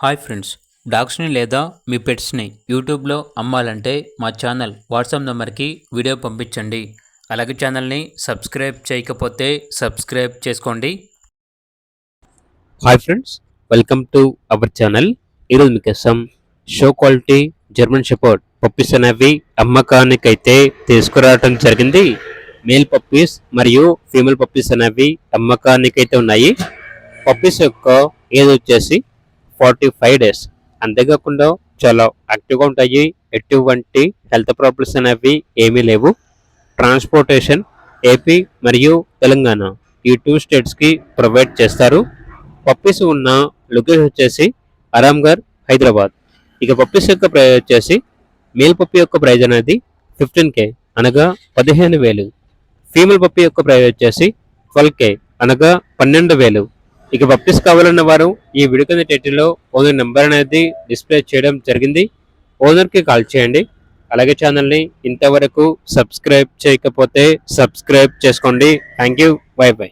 Hi friends, డాగ్స్ని లేదా మీ పెట్స్ని యూట్యూబ్లో అమ్మాలంటే మా ఛానల్ వాట్సాప్ నెంబర్కి వీడియో పంపించండి. అలాగే ఛానల్ని సబ్స్క్రైబ్ చేయకపోతే సబ్స్క్రైబ్ చేసుకోండి. Hi friends, welcome to our channel. ఈరోజు మీకోసం show quality German shepherd puppies అనేవి అమ్మకానికైతే తీసుకురావడం జరిగింది. మేల్ పప్పీస్ మరియు ఫీమేల్ పప్పీస్ అనేవి అమ్మకానికైతే ఉన్నాయి. పప్పీస్ యొక్క ఏజ్ వచ్చేసి 45 డేస్. అంతేకాకుండా చాలా యాక్టివ్గా ఉంటాయి. ఎటువంటి హెల్త్ ప్రాబ్లమ్స్ అనేవి ఏమీ లేవు. ట్రాన్స్పోర్టేషన్ ఏపీ మరియు తెలంగాణ ఈ 2 స్టేట్స్కి ప్రొవైడ్ చేస్తారు. పప్పీస్ ఉన్న లొకేషన్ వచ్చేసి ఆరాంఘర్, హైదరాబాద్. ఇక పప్పీస్ యొక్క ప్రైస్ వచ్చేసి మేల్ పప్పీ యొక్క ప్రైజ్ అనేది 15K అనగా 15,000. ఫీమేల్ పప్పీ యొక్క ప్రైస్ వచ్చేసి 12K అనగా 12,000. ఇక పప్పీస్ కావాలన్న వారు ఈ వీడియో కింద టైటిల్లో ఓనర్ నెంబర్ అనేది డిస్ప్లే చేయడం జరిగింది. ఓనర్కి కాల్ చేయండి. అలాగే ఛానల్ని ఇంతవరకు సబ్స్క్రైబ్ చేయకపోతే సబ్స్క్రైబ్ చేసుకోండి. Thank you. By by.